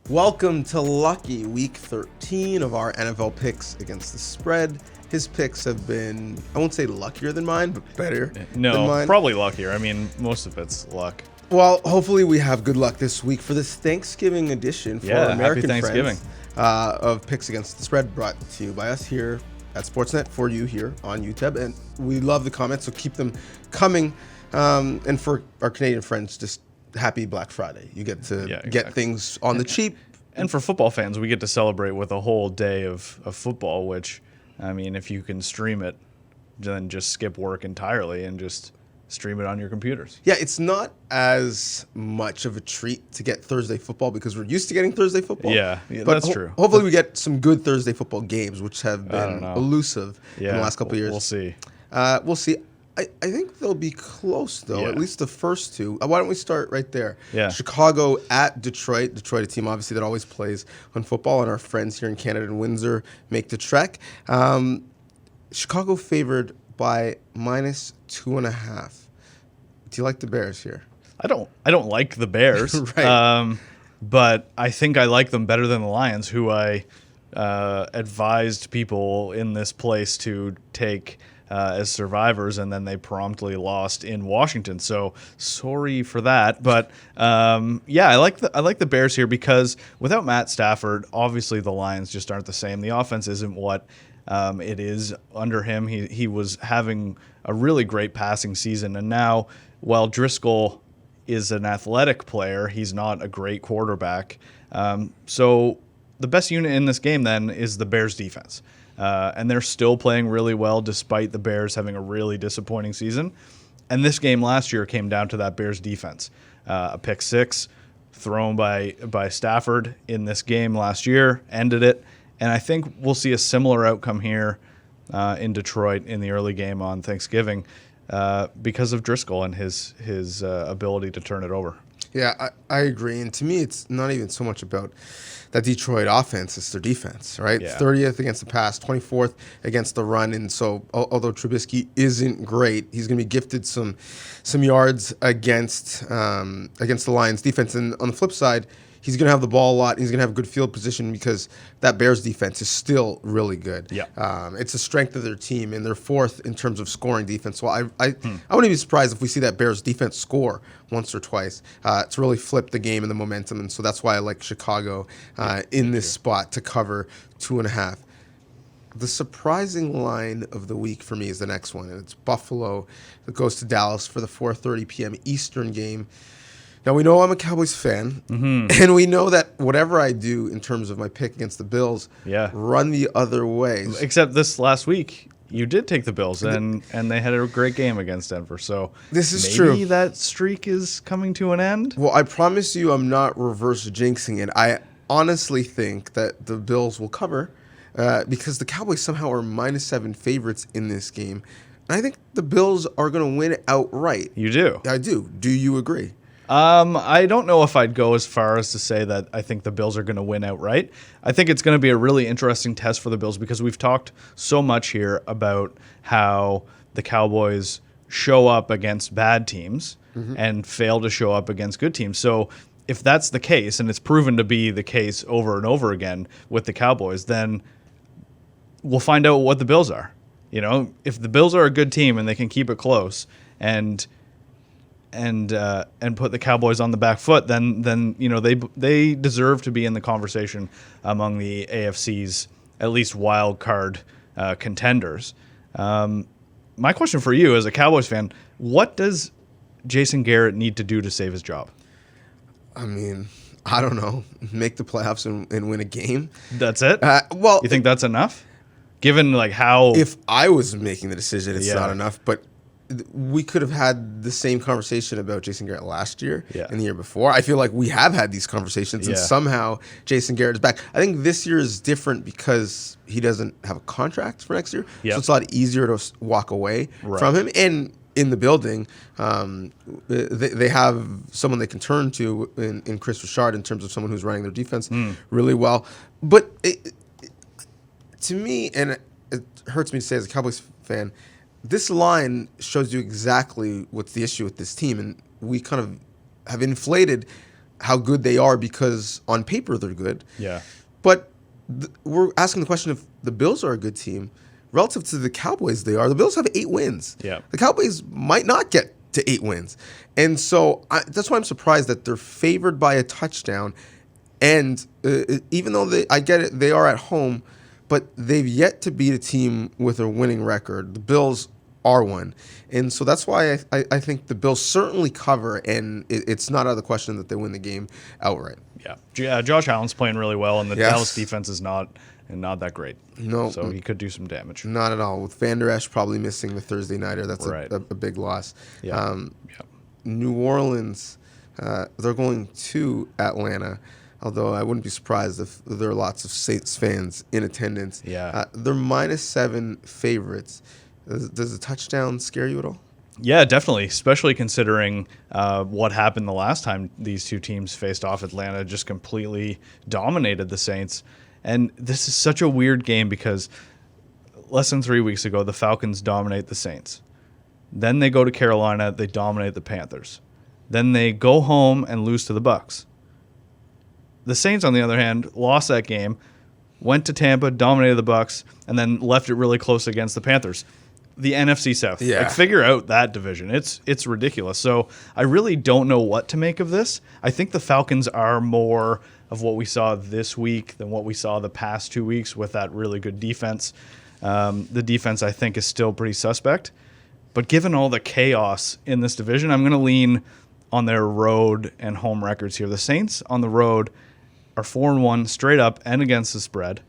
Welcome to Lucky Week 13 of our NFL picks against the spread. His picks have been, I won't say luckier than mine, but better than mine. Probably luckier. I mean, most of it's luck. Well, hopefully we have good luck this week for this Thanksgiving edition for our American happy Thanksgiving. Friends of Picks Against the Spread, brought to you by us here at Sportsnet for you here on YouTube. And we love the comments, so keep them coming. And for our Canadian friends, just happy Black Friday. You get to get things on the cheap. And for football fans, we get to celebrate with a whole day of football, which, I mean, if you can stream it, then just skip work entirely and just stream it on your computers. Yeah, it's not as much of a treat to get Thursday football because we're used to getting Thursday football. Yeah, that's true. Hopefully we get some good Thursday football games, which have been elusive in the last couple of years. We'll see. We'll see. I think they'll be close, though, at least the first two. Why don't we start right there? Yeah. Chicago at Detroit. Detroit, a team, obviously, that always plays on football, and our friends here in Canada and Windsor make the trek. Chicago favored by -2.5. Do you like the Bears here? I don't like the Bears, Right. but I think I like them better than the Lions, who I advised people in this place to take as survivors, and then they promptly lost in Washington. So sorry for that, but I like the Bears here because without Matt Stafford, obviously the Lions just aren't the same. The offense isn't what it is under him. He was having a really great passing season, and now while Driscoll is an athletic player, he's not a great quarterback. So the best unit in this game then is the Bears defense. And they're still playing really well despite the Bears having a really disappointing season. And this game last year came down to that Bears defense. A pick six thrown by Stafford in this game last year ended it. And I think we'll see a similar outcome here in Detroit in the early game on Thanksgiving because of Driscoll and his ability to turn it over. Yeah, I agree. And to me, it's not even so much about that Detroit offense, it's their defense, right? Yeah. 30th against the pass, 24th against the run. And so although Trubisky isn't great, he's going to be gifted some yards against the Lions defense. And on the flip side, he's going to have the ball a lot. And he's going to have good field position because that Bears defense is still really good. Yeah. It's a strength of their team, and they're fourth in terms of scoring defense. So I wouldn't be surprised if we see that Bears defense score once or twice to really flip the game and the momentum. And so that's why I like Chicago in this spot to cover 2.5. The surprising line of the week for me is the next one, and it's Buffalo that goes to Dallas for the 4:30 p.m. Eastern game. Now, we know I'm a Cowboys fan, and we know that whatever I do in terms of my pick against the Bills run the other way. Except this last week, you did take the Bills, and they had a great game against Denver. So this is maybe that streak is coming to an end. Well, I promise you I'm not reverse jinxing it. I honestly think that the Bills will cover because the Cowboys somehow are -7 favorites in this game. And I think the Bills are going to win outright. You do? I do. Do you agree? I don't know if I'd go as far as to say that I think the Bills are going to win outright. I think it's going to be a really interesting test for the Bills because we've talked so much here about how the Cowboys show up against bad teams and fail to show up against good teams. So if that's the case, and it's proven to be the case over and over again with the Cowboys, then we'll find out what the Bills are. You know, if the Bills are a good team and they can keep it close and put the Cowboys on the back foot, then you know they deserve to be in the conversation among the AFC's at least wild card contenders. My question for you as a Cowboys fan: what does Jason Garrett need to do to save his job? I mean, I don't know. Make the playoffs and win a game. That's it? Well, you think that's enough? Given like how, if I was making the decision, it's not enough, but we could have had the same conversation about Jason Garrett last year and the year before. I feel like we have had these conversations, and somehow Jason Garrett is back. I think this year is different because he doesn't have a contract for next year, so it's a lot easier to walk away from him. And in the building, they have someone they can turn to in Chris Richard in terms of someone who's running their defense really well. But to me, and it hurts me to say as a Cowboys fan, this line shows you exactly what's the issue with this team, and we kind of have inflated how good they are because on paper they're good. Yeah. But we're asking the question if the Bills are a good team. Relative to the Cowboys they are. The Bills have 8 wins. Yeah. The Cowboys might not get to 8 wins. And so that's why I'm surprised that they're favored by a touchdown. And even though I get it, they are at home, but they've yet to beat a team with a winning record. The Bills are one. And so that's why I think the Bills certainly cover, and it's not out of the question that they win the game outright. Yeah, Josh Allen's playing really well, and the Dallas defense is not that great. No. So he could do some damage. Not at all. With Van Der Esch probably missing the Thursday nighter, that's a big loss. Yeah. New Orleans, they're going to Atlanta, although I wouldn't be surprised if there are lots of Saints fans in attendance. Yeah. They're -7 favorites. Does a touchdown scare you at all? Yeah, definitely, especially considering what happened the last time these two teams faced off. Atlanta just completely dominated the Saints. And this is such a weird game because less than 3 weeks ago, the Falcons dominate the Saints. Then they go to Carolina, they dominate the Panthers. Then they go home and lose to the Bucs. The Saints, on the other hand, lost that game, went to Tampa, dominated the Bucs, and then left it really close against the Panthers. The NFC South. Yeah. Like, figure out that division. It's ridiculous. So I really don't know what to make of this. I think the Falcons are more of what we saw this week than what we saw the past 2 weeks with that really good defense. The defense, I think, is still pretty suspect. But given all the chaos in this division, I'm going to lean on their road and home records here. The Saints on the road are 4-1 straight up and against the spread.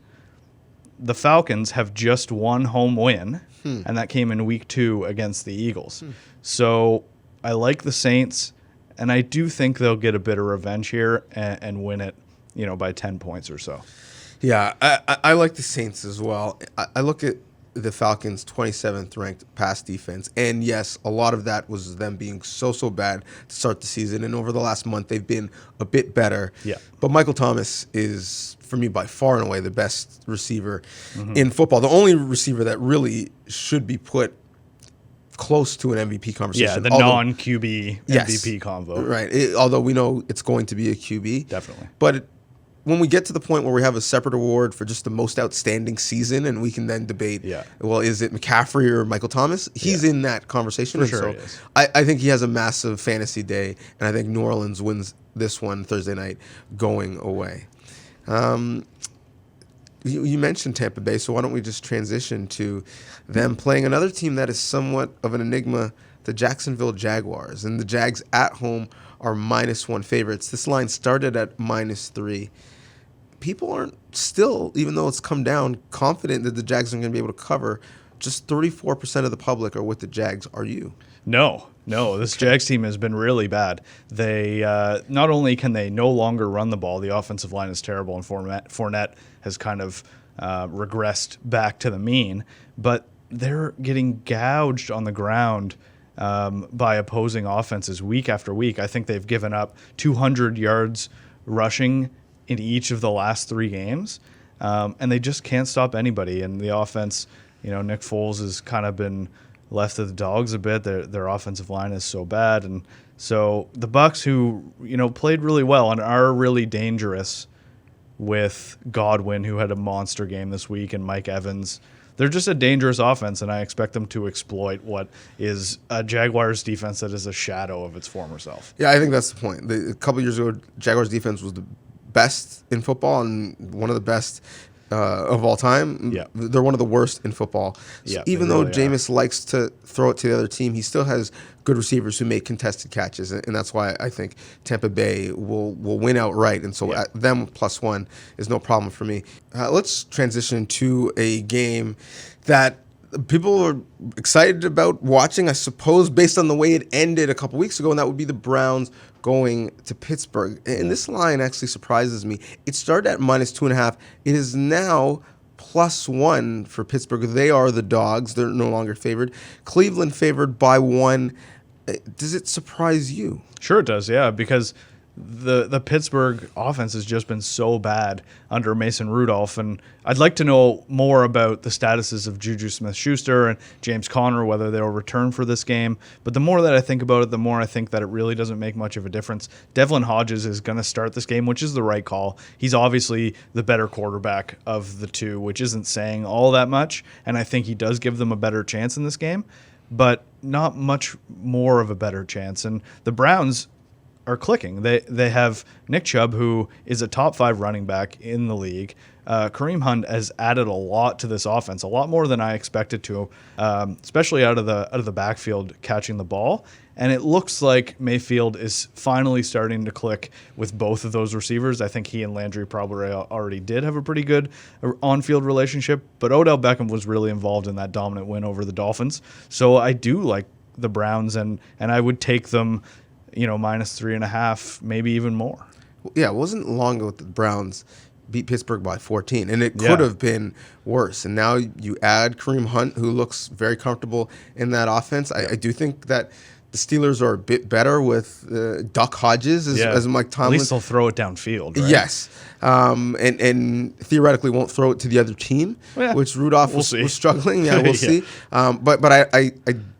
The Falcons have just one home win, and that came in week 2 against the Eagles. So I like the Saints, and I do think they'll get a bit of revenge here and win it, by 10 points or so. Yeah, I like the Saints as well. I look at the Falcons' 27th ranked pass defense, and yes, a lot of that was them being so bad to start the season, and over the last month they've been a bit better. Yeah. But Michael Thomas is, for me, by far and away the best receiver in football. The only receiver that really should be put close to an MVP conversation. Yeah, the non-QB MVP convo. Right. Although we know it's going to be a QB. Definitely. But when we get to the point where we have a separate award for just the most outstanding season, and we can then debate, well, is it McCaffrey or Michael Thomas? He's in that conversation. For sure so he is. I think he has a massive fantasy day, and I think New Orleans wins this one Thursday night going away. You mentioned Tampa Bay, so why don't we just transition to them playing another team that is somewhat of an enigma, the Jacksonville Jaguars. And the Jags at home are -1 favorites. This line started at -3. People aren't still, even though it's come down, confident that the Jags are going to be able to cover. Just 34% of the public are with the Jags. Are you? No. This Jags team has been really bad. They not only can they no longer run the ball, the offensive line is terrible, and Fournette has kind of regressed back to the mean, but they're getting gouged on the ground by opposing offenses week after week. I think they've given up 200 yards rushing in each of the last 3 games, and they just can't stop anybody. And the offense, Nick Foles has kind of been left to the dogs a bit. Their offensive line is so bad. And so the Bucs, who, played really well and are really dangerous with Godwin, who had a monster game this week, and Mike Evans, they're just a dangerous offense, and I expect them to exploit what is a Jaguars defense that is a shadow of its former self. Yeah, I think that's the point. A couple years ago, Jaguars defense was the best in football and one of the best of all time. Yeah. They're one of the worst in football. So even though Jameis likes to throw it to the other team, he still has good receivers who make contested catches, and that's why I think Tampa Bay will win outright. And so at them +1 is no problem for me. Let's transition to a game that people are excited about watching, I suppose, based on the way it ended a couple weeks ago, and that would be the Browns going to Pittsburgh. And this line actually surprises me. It started at -2.5. It is now +1 for Pittsburgh. They are the dogs. They're no longer favored. Cleveland favored by 1. Does it surprise you? Sure it does, yeah, because the Pittsburgh offense has just been so bad under Mason Rudolph, and I'd like to know more about the statuses of Juju Smith-Schuster and James Conner, whether they'll return for this game. But the more that I think about it, the more I think that it really doesn't make much of a difference. Devlin Hodges is going to start this game, which is the right call. He's obviously the better quarterback of the two, which isn't saying all that much, and I think he does give them a better chance in this game, but not much more of a better chance. And the Browns are clicking. They have Nick Chubb, who is a top 5 running back in the league. Kareem Hunt has added a lot to this offense, a lot more than I expected to, especially out of the backfield catching the ball. And it looks like Mayfield is finally starting to click with both of those receivers. I think he and Landry probably already did have a pretty good on-field relationship, but Odell Beckham was really involved in that dominant win over the Dolphins. So I do like the Browns, and I would take them, minus 3.5, maybe even more. Yeah, it wasn't long ago the Browns beat Pittsburgh by 14, and it could have been worse. And now you add Kareem Hunt, who looks very comfortable in that offense. I do think that the Steelers are a bit better with Duck Hodges, as Mike Tomlin. At least they'll throw it downfield, right? Yes. And theoretically won't throw it to the other team, which Rudolph was struggling. Yeah, we'll see. But I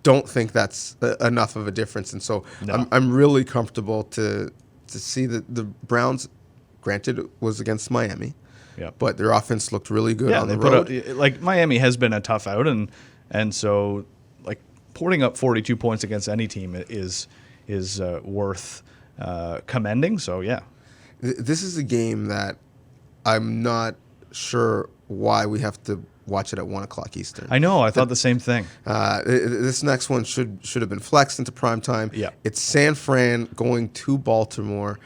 don't think that's enough of a difference. And so I'm really comfortable to see that the Browns, granted, it was against Miami, but their offense looked really good on the road. Miami has been a tough out, and so putting up 42 points against any team is worth commending. So, yeah. This is a game that I'm not sure why we have to watch it at 1 o'clock Eastern. I know. I thought the same thing. This next one should have been flexed into primetime. Yeah. It's San Fran going to Baltimore.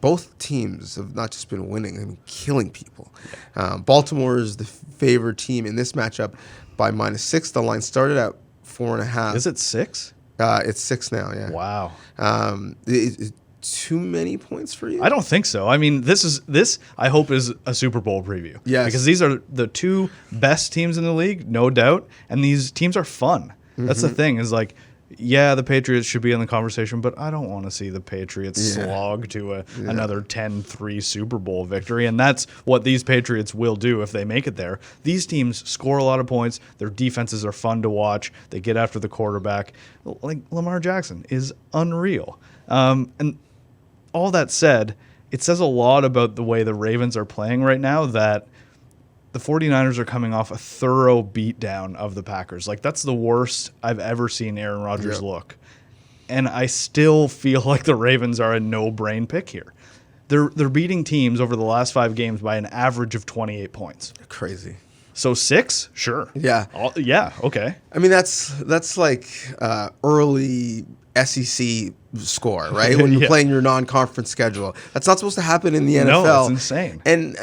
Both teams have not just been winning, they've been killing people. Baltimore is the favored team in this matchup by -6. The line started at 4.5. Is it 6? It's 6 now, yeah. Wow. Too many points for you? I don't think so. I mean, this I hope is a Super Bowl preview. Yes. Because these are the two best teams in the league, no doubt, and these teams are fun. That's the thing, is the Patriots should be in the conversation, but I don't want to see the Patriots slog to another 10-3 Super Bowl victory, and that's what these Patriots will do if they make it there. These teams score a lot of points. Their defenses are fun to watch. They get after the quarterback. Lamar Jackson is unreal. And all that said, it says a lot about the way the Ravens are playing right now that the 49ers are coming off a thorough beatdown of the Packers. That's the worst I've ever seen Aaron Rodgers look. And I still feel like the Ravens are a no-brain pick here. They're beating teams over the last 5 games by an average of 28 points. Crazy. So 6? Sure. Yeah. Okay. I mean, that's like early SEC score, right? When you're playing your non-conference schedule. That's not supposed to happen in the NFL. No, that's insane. And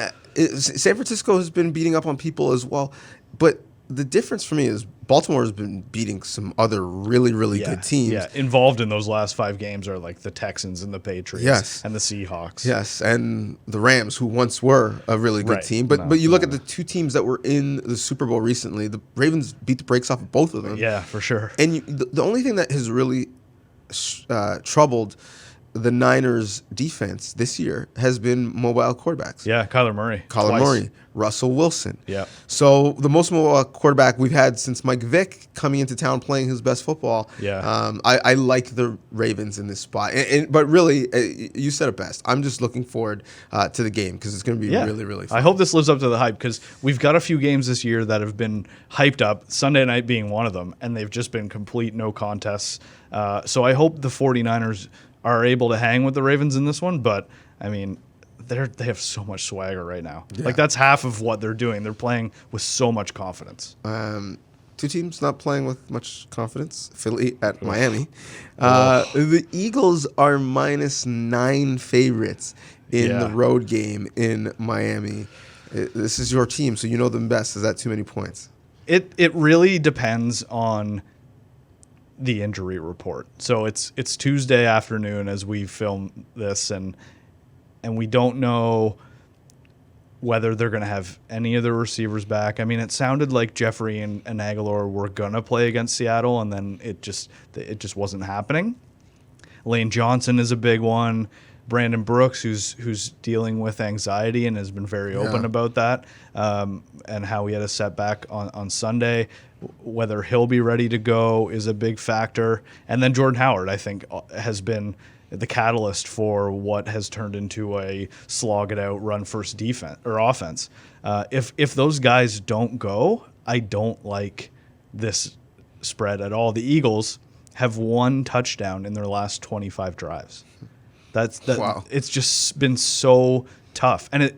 San Francisco has been beating up on people as well. But the difference for me is Baltimore has been beating some other really, really good teams. Yeah, involved in those last 5 games are the Texans and the Patriots and the Seahawks. Yes, and the Rams, who once were a really good team. But you look at the 2 teams that were in the Super Bowl recently, the Ravens beat the brakes off of both of them. Yeah, for sure. And the only thing that has really troubled the Niners' defense this year has been mobile quarterbacks. Yeah, Kyler Murray, Russell Wilson. Yeah. So the most mobile quarterback we've had since Mike Vick coming into town playing his best football. Yeah. I like the Ravens in this spot. But really, you said it best. I'm just looking forward to the game because it's going to be really, really fun. I hope this lives up to the hype because we've got a few games this year that have been hyped up, Sunday night being one of them, and they've just been complete no contests. So I hope the 49ers are able to hang with the Ravens in this one, but I mean, they have so much swagger right now. That's half of what they're doing. They're playing with so much confidence. 2 teams not playing with much confidence. Philly at Miami. The Eagles are -9 favorites in the road game in Miami. This is your team, so you know them best. Is that too many points? It really depends on the injury report. So it's Tuesday afternoon as we film this, and we don't know whether they're going to have any of the receivers back. I mean, it sounded like Jeffrey and Aguilar were going to play against Seattle, and then it just wasn't happening. Lane Johnson is a big one. Brandon Brooks, who's dealing with anxiety and has been very open about that, and how he had a setback on Sunday. Whether he'll be ready to go is a big factor. And then Jordan Howard, I think, has been the catalyst for what has turned into a slog it out, run first defense or offense. If those guys don't go, I don't like this spread at all. The Eagles have 1 touchdown in their last 25 drives. Wow. It's just been so tough, and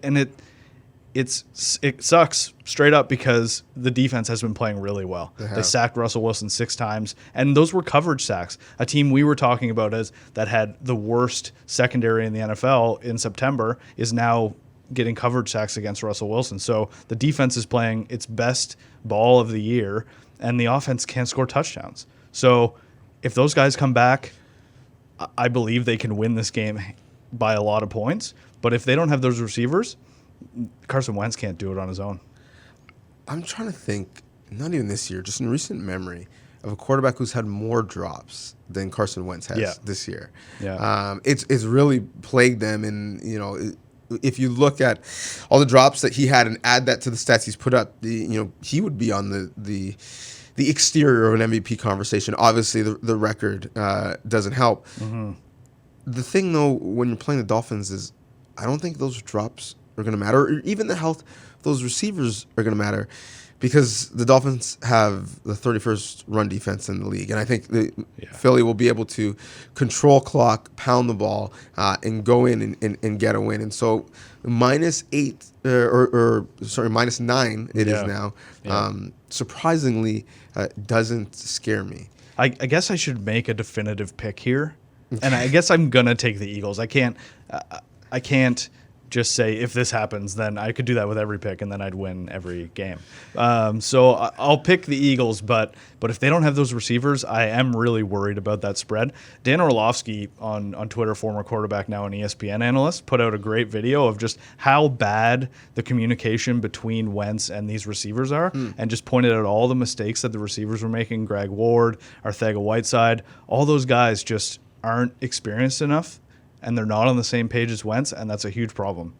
it sucks straight up because the defense has been playing really well. They sacked Russell Wilson 6 times, and those were coverage sacks. A team we were talking about that had the worst secondary in the NFL in September is now getting coverage sacks against Russell Wilson. So the defense is playing its best ball of the year, and the offense can't score touchdowns. So if those guys come back, I believe they can win this game by a lot of points. But if they don't have those receivers, Carson Wentz can't do it on his own. I'm trying to think, not even this year, just in recent memory, of a quarterback who's had more drops than Carson Wentz has this year. Yeah. It's really plagued them, and if you look at all the drops that he had and add that to the stats he's put up, he would be on the exterior of an MVP conversation. Obviously, the record doesn't help. Mm-hmm. The thing, though, when you're playing the Dolphins is I don't think those drops are going to matter, or even the health of those receivers are going to matter, because the Dolphins have the 31st run defense in the league, and I think Philly will be able to control clock, pound the ball, and go in and get a win. And so -8 -9 it is now. Surprisingly, doesn't scare me. I guess I should make a definitive pick here, and I guess I'm gonna take the Eagles. I can't just say if this happens, then I could do that with every pick, and then I'd win every game. So I'll pick the Eagles, but if they don't have those receivers, I am really worried about that spread. Dan Orlovsky on Twitter, former quarterback, now an ESPN analyst, put out a great video of just how bad the communication between Wentz and these receivers are, and just pointed out all the mistakes that the receivers were making. Greg Ward, Arcega-Whiteside, all those guys just aren't experienced enough, and they're not on the same page as Wentz, and that's a huge problem.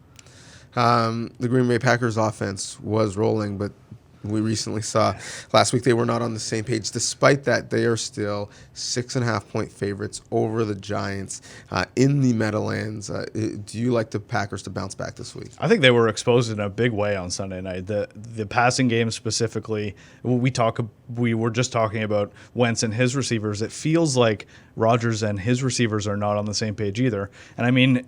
The Green Bay Packers offense was rolling, but we recently saw last week they were not on the same page. Despite that, they are still 6.5-point favorites over the Giants in the Meadowlands. Do you like the Packers to bounce back this week? I think they were exposed in a big way on Sunday night. The passing game specifically, we were just talking about Wentz and his receivers. It feels like Rodgers and his receivers are not on the same page either. And I mean,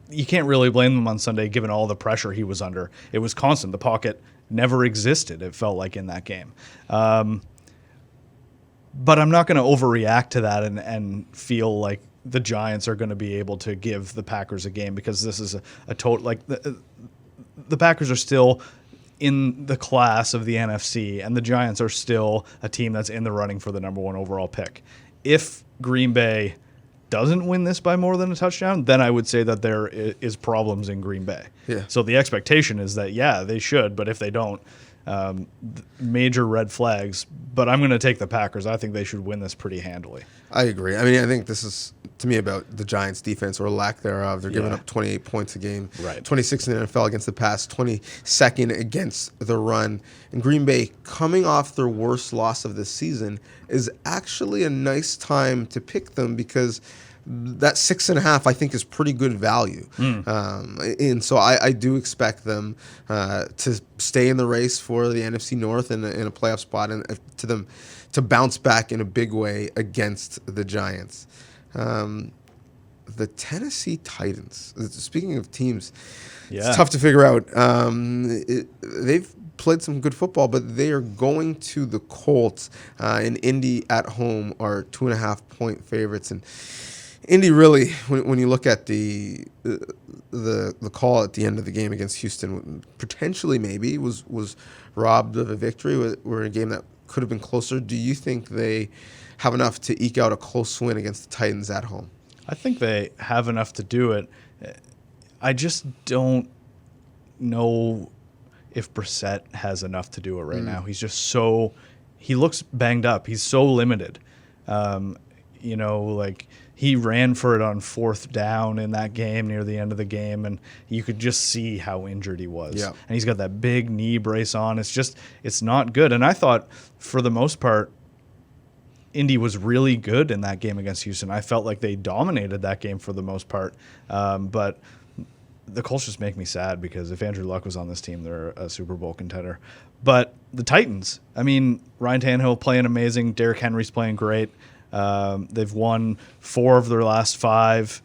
you can't really blame them on Sunday given all the pressure he was under. It was constant. The pocket never existed, it felt like, in that game. But I'm not going to overreact to that and feel like the Giants are going to be able to give the Packers a game, because this is a total, like, the Packers are still in the class of the NFC, and the Giants are still a team that's in the running for the number 1 overall pick. If Green Bay doesn't win this by more than a touchdown, then I would say that there is problems in Green Bay. Yeah. So the expectation is that, they should, but if they don't, major red flags. But I'm going to take the Packers. I think they should win this pretty handily. I agree. I mean, I think this is, to me, about the Giants' defense, or lack thereof. They're giving up 28 points a game, right? 26 in the NFL against the pass, 22nd against the run. And Green Bay, coming off their worst loss of this season, is actually a nice time to pick them, because that 6.5, I think, is pretty good value. And so I do expect them to stay in the race for the NFC North and in a playoff spot, and to bounce back in a big way against the Giants. The Tennessee Titans, speaking of teams, it's tough to figure out. They've played some good football, but they are going to the Colts, and Indy at home are 2.5-point favorites. And Indy, really, when you look at the call at the end of the game against Houston, potentially maybe was robbed of a victory. We're in a game that could have been closer. Do you think they have enough to eke out a close win against the Titans at home? I think they have enough to do it. I just don't know if Brissett has enough to do it right now. He's just he looks banged up. He's so limited. he ran for it on 4th down in that game near the end of the game, and you could just see how injured he was. Yeah. And he's got that big knee brace on. It's not good. And I thought, for the most part, Indy was really good in that game against Houston. I felt like they dominated that game for the most part. But the Colts just make me sad because if Andrew Luck was on this team, they're a Super Bowl contender. But the Titans, I mean, Ryan Tannehill playing amazing. Derrick Henry's playing great. They've won 4 of their last 5.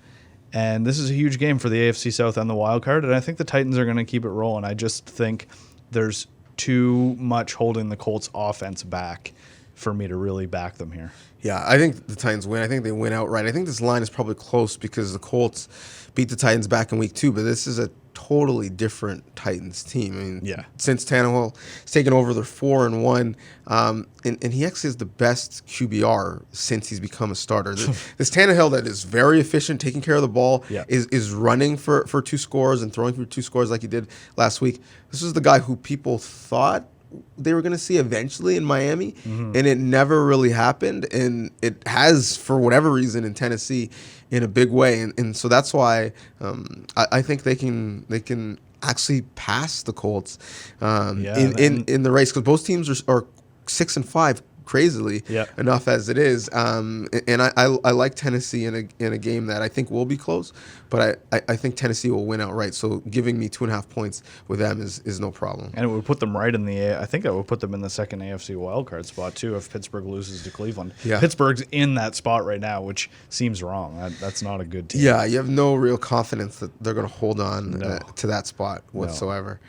And this is a huge game for the AFC South and the wild card. And I think the Titans are going to keep it rolling. I just think there's too much holding the Colts offense back for me to really back them here. Yeah, I think the Titans win. I think they win outright. I think this line is probably close because the Colts beat the Titans back in week 2, but this is a totally different Titans team. I mean, since Tannehill has taken over, they're 4-1, and he actually has the best QBR since he's become a starter. This Tannehill that is very efficient, taking care of the ball, is running for 2 scores and throwing for 2 scores like he did last week. This is the guy who people thought they were going to see eventually in Miami, and it never really happened, and it has for whatever reason in Tennessee in a big way, and so that's why I think they can actually pass the Colts in the race, because both teams are 6-5 crazily enough as it is, and I like Tennessee in a game that I think will be close, but I think Tennessee will win outright. So giving me 2.5 points with them is no problem. And it would put them right in I think that would put them in the second AFC wildcard spot too if Pittsburgh loses to Cleveland. Yeah. Pittsburgh's in that spot right now, which seems wrong. That's not a good team. Yeah, you have no real confidence that they're going to hold on to that spot whatsoever.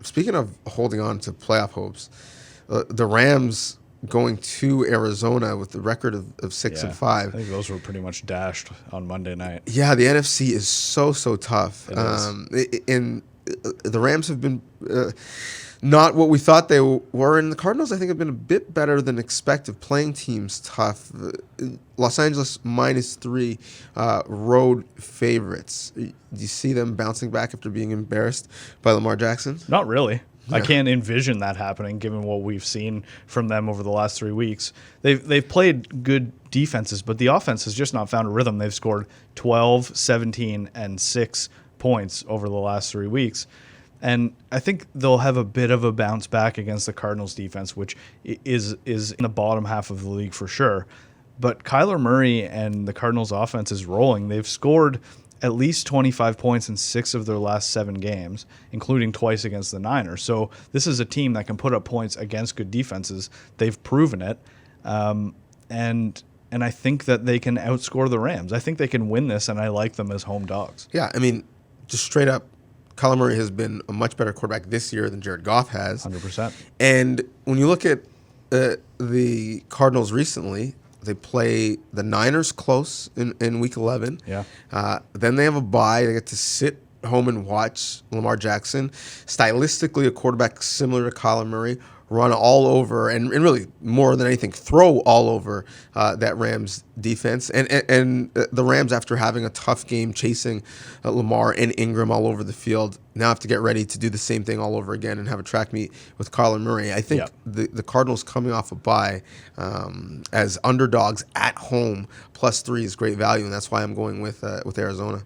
Speaking of holding on to playoff hopes, the Rams going to Arizona with the record of 6-5. I think those were pretty much dashed on Monday night. Yeah, the NFC is so tough. And the Rams have been not what we thought they were, and the Cardinals, I think, have been a bit better than expected, playing teams tough. Los Angeles -3 road favorites. Do you see them bouncing back after being embarrassed by Lamar Jackson? Not really. Yeah. I can't envision that happening given what we've seen from them over the last 3 weeks. They've played good defenses, but the offense has just not found a rhythm. They've scored 12, 17, and 6 points over the last 3 weeks. And I think they'll have a bit of a bounce back against the Cardinals defense, which is in the bottom half of the league for sure. But Kyler Murray and the Cardinals offense is rolling. They've scored at least 25 points in 6 of their last 7 games, including twice against the Niners. So this is a team that can put up points against good defenses. They've proven it. And I think that they can outscore the Rams. I think they can win this, and I like them as home dogs. Yeah, I mean, just straight up, Kyler Murray has been a much better quarterback this year than Jared Goff has. 100%. And when you look at the Cardinals recently, they play the Niners close in Week 11. Yeah. Then they have a bye. They get to sit home and watch Lamar Jackson. Stylistically, a quarterback similar to Kyler Murray, run all over and really more than anything, throw all over that Rams defense. And the Rams, after having a tough game chasing Lamar and Ingram all over the field, now have to get ready to do the same thing all over again and have a track meet with Kyler Murray. I think the Cardinals coming off a bye as underdogs at home +3 is great value, and that's why I'm going with Arizona.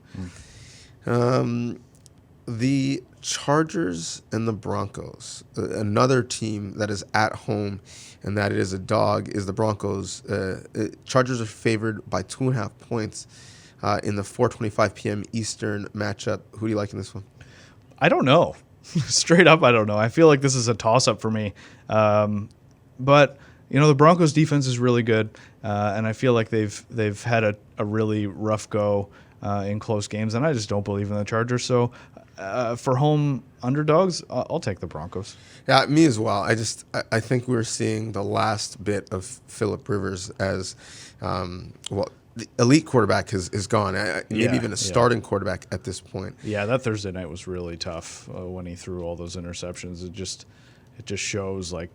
The Chargers and the Broncos, another team that is at home and that it is a dog, is the Broncos. Chargers are favored by 2.5 points in the 4:25 p.m. Eastern matchup. Who do you like in this one? I don't know. Straight up, I don't know. I feel like this is a toss-up for me. But the Broncos defense is really good, and I feel like they've had a really rough go in close games, and I just don't believe in the Chargers. So for home underdogs, I'll take the Broncos. Yeah, me as well. I think we're seeing the last bit of Phillip Rivers as the elite quarterback is gone. Maybe even a starting quarterback at this point. Yeah, that Thursday night was really tough when he threw all those interceptions. It just shows like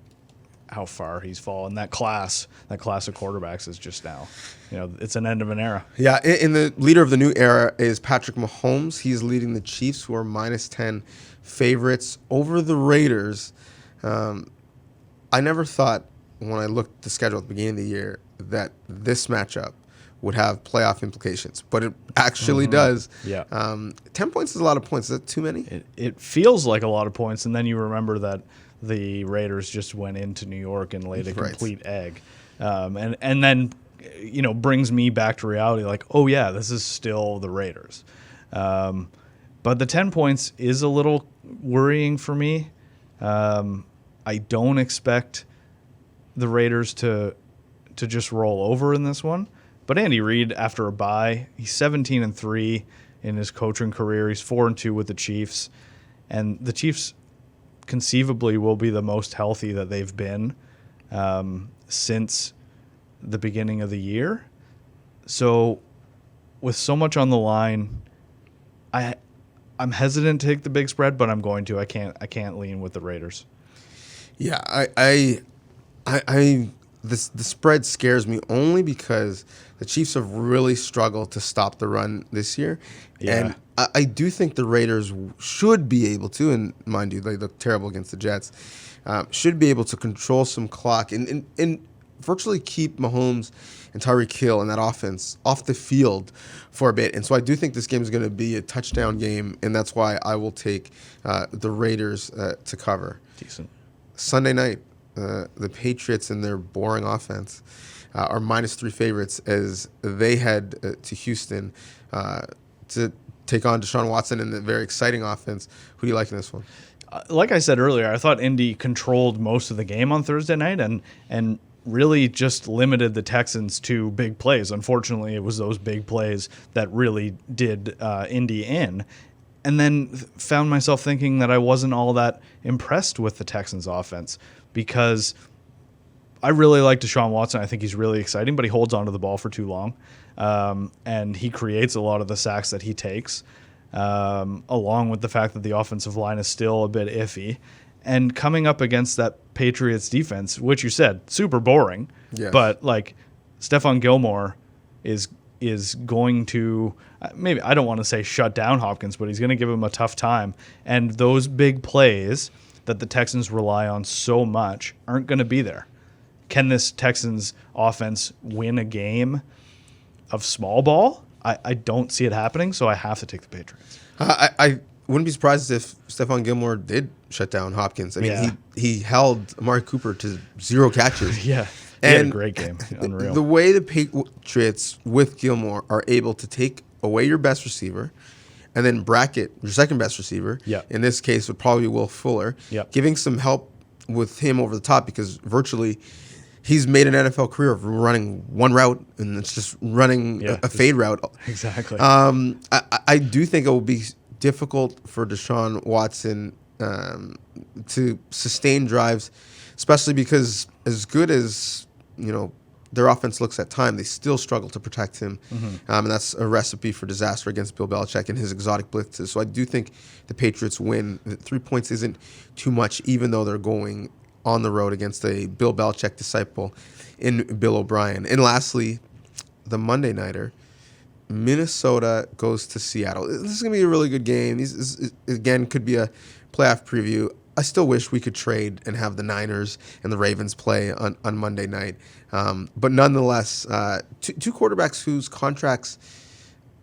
how far he's fallen. That class of quarterbacks is just now, it's an end of an era. Yeah, and the leader of the new era is Patrick Mahomes. He's leading the Chiefs, who are -10 favorites over the Raiders. I never thought when I looked at the schedule at the beginning of the year that this matchup would have playoff implications, but it actually does. Yeah. 10 points is a lot of points. Is that too many? It feels like a lot of points, and then you remember that the Raiders just went into New York and laid a complete egg. And then, brings me back to reality, like, oh, yeah, this is still the Raiders. But the 10 points is a little worrying for me. I don't expect the Raiders to just roll over in this one. But Andy Reid, after a bye, he's 17-3 in his coaching career. He's 4-2 with the Chiefs. And the Chiefs conceivably will be the most healthy that they've been since the beginning of the year. So with so much on the line, I'm hesitant to take the big spread, but I'm going to. I can't lean with the Raiders. Yeah, the spread scares me only because the Chiefs have really struggled to stop the run this year. Yeah. And I do think the Raiders should be able to, and mind you, they look terrible against the Jets, should be able to control some clock and virtually keep Mahomes and Tyreek Hill and that offense off the field for a bit. And so I do think this game is going to be a touchdown game, and that's why I will take the Raiders to cover. Decent. Sunday night, the Patriots and their boring offense are -3 favorites as they head to Houston to take on Deshaun Watson in the very exciting offense. Who do you like in this one? Like I said earlier, I thought Indy controlled most of the game on Thursday night and really just limited the Texans to big plays. Unfortunately, it was those big plays that really did Indy in. And then found myself thinking that I wasn't all that impressed with the Texans offense because I really like Deshaun Watson. I think he's really exciting, but he holds onto the ball for too long. And he creates a lot of the sacks that he takes, along with the fact that the offensive line is still a bit iffy. And coming up against that Patriots defense, which you said, super boring, but like Stephon Gilmore is going to maybe, I don't want to say shut down Hopkins, but he's going to give him a tough time. And those big plays that the Texans rely on so much aren't going to be there. Can this Texans offense win a game of small ball? I don't see it happening, so I have to take the Patriots. I wouldn't be surprised if Stephon Gilmore did shut down Hopkins. I mean, he held Amari Cooper to 0 catches. Yeah. He had a great game. Unreal. The way the Patriots with Gilmore are able to take away your best receiver and then bracket your second best receiver, in this case would probably be Will Fuller, giving some help with him over the top because virtually he's made an NFL career of running one route and it's just running a fade route. Exactly. I do think it will be difficult for Deshaun Watson to sustain drives, especially because as good as their offense looks at time, they still struggle to protect him. And that's a recipe for disaster against Bill Belichick and his exotic blitzes. So I do think the Patriots win. 3 points isn't too much, even though they're going on the road against a Bill Belichick disciple in Bill O'Brien. And lastly, the Monday Nighter, Minnesota goes to Seattle. This is going to be a really good game. This again, could be a playoff preview. I still wish we could trade and have the Niners and the Ravens play on Monday night. But nonetheless, two quarterbacks whose contracts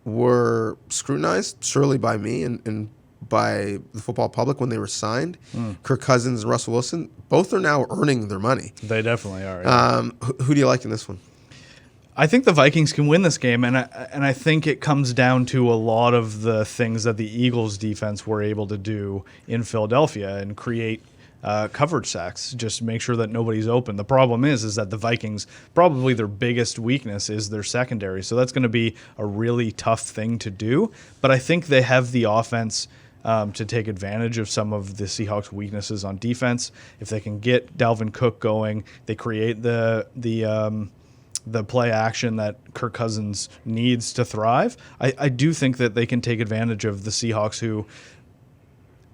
were scrutinized, surely by me and by the football public when they were signed. Kirk Cousins and Russell Wilson, both are now earning their money. They definitely are. Yeah. Who do you like in this one? I think the Vikings can win this game, and I think it comes down to a lot of the things that the Eagles' defense were able to do in Philadelphia and create coverage sacks, just make sure that nobody's open. The problem is that the Vikings, probably their biggest weakness is their secondary, so that's going to be a really tough thing to do. But I think they have the offense to take advantage of some of the Seahawks' weaknesses on defense. If they can get Dalvin Cook going, they create the play action that Kirk Cousins needs to thrive. I do think that they can take advantage of the Seahawks, who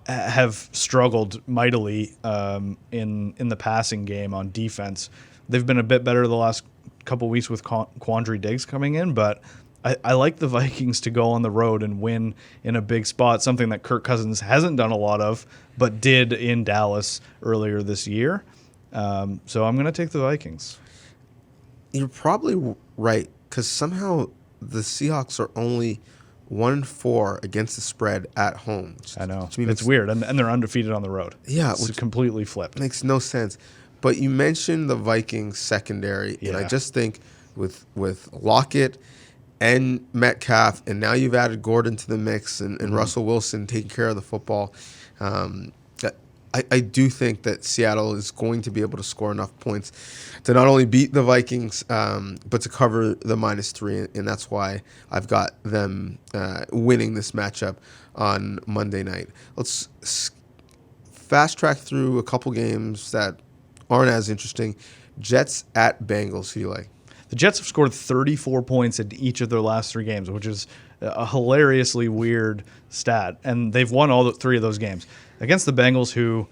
have struggled mightily in the passing game on defense. They've been a bit better the last couple weeks with Quandre Diggs coming in, but I like the Vikings to go on the road and win in a big spot, something that Kirk Cousins hasn't done a lot of, but did in Dallas earlier this year. So I'm going to take the Vikings. You're probably right because somehow the Seahawks are only 1-4 against the spread at home. I know. It's weird. And they're undefeated on the road. Yeah. It's completely flipped. Makes no sense. But you mentioned the Vikings secondary, and I just think with Lockett and Metcalf, and now you've added Gordon to the mix, and Russell Wilson taking care of the football, I do think that Seattle is going to be able to score enough points to not only beat the Vikings, but to cover the -3, and that's why I've got them winning this matchup on Monday night. Let's fast track through a couple games that aren't as interesting. Jets at Bengals. Who do you like? The Jets have scored 34 points in each of their last 3 games, which is a hilariously weird stat, and they've won all 3 of those games against the Bengals, who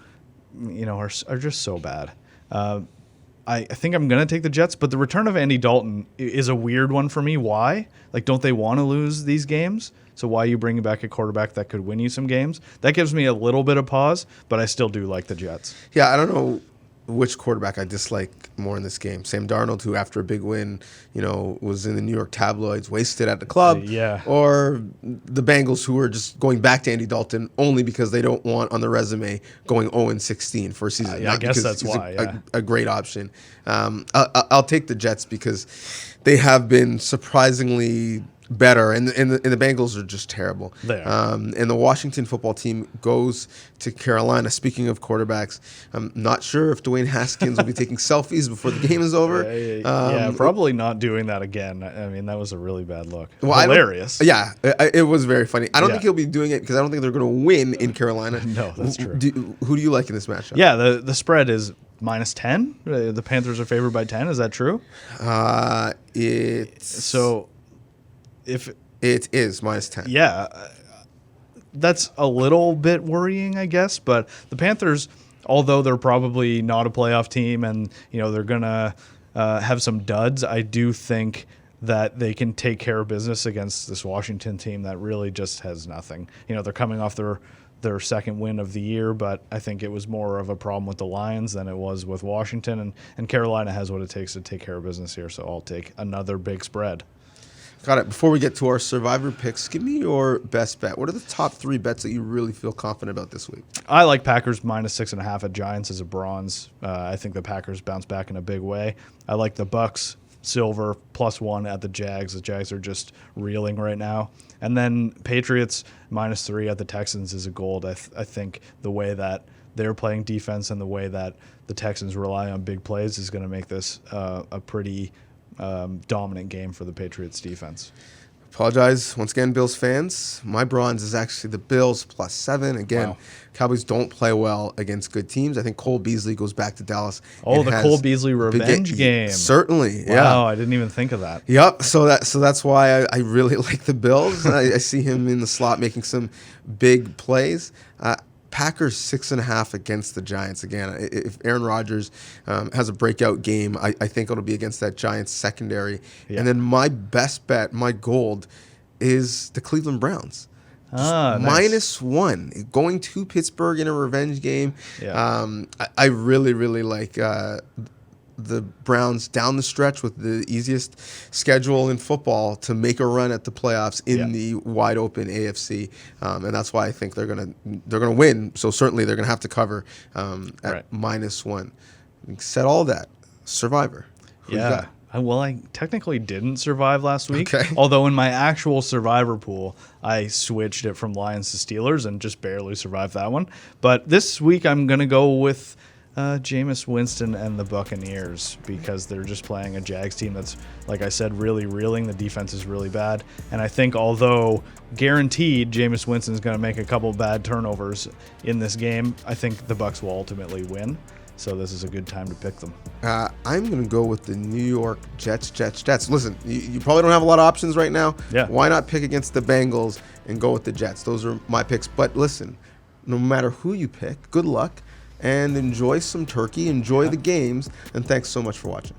are just so bad. I think I'm going to take the Jets, but the return of Andy Dalton is a weird one for me. Why? Like, don't they want to lose these games? So why are you bringing back a quarterback that could win you some games? That gives me a little bit of pause, but I still do like the Jets. Yeah, I don't know which quarterback I dislike more in this game. Sam Darnold, who after a big win, was in the New York tabloids, wasted at the club. Or the Bengals, who are just going back to Andy Dalton only because they don't want on the resume going 0-16 for a season. I guess that's why. A great option. I'll take the Jets because they have been surprisingly better, and the Bengals are just terrible. They are. And the Washington football team goes to Carolina. Speaking of quarterbacks, I'm not sure if Dwayne Haskins will be taking selfies before the game is over. Probably not doing that again. I mean, that was a really bad look. Hilarious. It was very funny. I don't think he'll be doing it because I don't think they're going to win in Carolina. No, that's true. Who do you like in this matchup? Yeah, the spread is -10. The Panthers are favored by 10. Is that true? If it is -10. Yeah, that's a little bit worrying, I guess. But the Panthers, although they're probably not a playoff team and they're going to have some duds, I do think that they can take care of business against this Washington team that really just has nothing. They're coming off their second win of the year, but I think it was more of a problem with the Lions than it was with Washington. And Carolina has what it takes to take care of business here, so I'll take another big spread. Got it. Before we get to our survivor picks, give me your best bet. What are the top 3 bets that you really feel confident about this week? I like Packers -6.5 at Giants as a bronze. I think the Packers bounce back in a big way. I like the Bucks silver +1 at the Jags. The Jags are just reeling right now. And then Patriots -3 at the Texans is a gold. I think the way that they're playing defense and the way that the Texans rely on big plays is going to make this a pretty dominant game for the Patriots defense. Apologize once again, Bills fans. My bronze is actually the Bills +7. Again, wow. Cowboys don't play well against good teams. I think Cole Beasley goes back to Dallas. Oh, the Cole Beasley revenge game. Certainly. Wow, yeah. I didn't even think of that. Yep. So that's why I really like the Bills. I see him in the slot making some big plays. Packers 6.5 against the Giants. Again, if Aaron Rodgers has a breakout game, I think it'll be against that Giants secondary. Yeah. And then my best bet, my gold, is the Cleveland Browns. Nice. -1 going to Pittsburgh in a revenge game. Yeah. I really, really like the Browns down the stretch with the easiest schedule in football to make a run at the playoffs in the wide open AFC, and that's why I think they're gonna win. So certainly they're gonna have to cover at -1. Said all that. Survivor. Who you got? Well, I technically didn't survive last week. Okay. Although in my actual survivor pool, I switched it from Lions to Steelers and just barely survived that one. But this week I'm gonna go with Jameis Winston and the Buccaneers because they're just playing a Jags team that's, like I said, really reeling. The defense is really bad. And I think although guaranteed Jameis Winston is going to make a couple bad turnovers in this game, I think the Bucs will ultimately win. So this is a good time to pick them. I'm going to go with the New York Jets. Listen, you probably don't have a lot of options right now. Yeah. Why not pick against the Bengals and go with the Jets? Those are my picks. But listen, no matter who you pick, good luck. And enjoy some turkey, enjoy the games, and thanks so much for watching.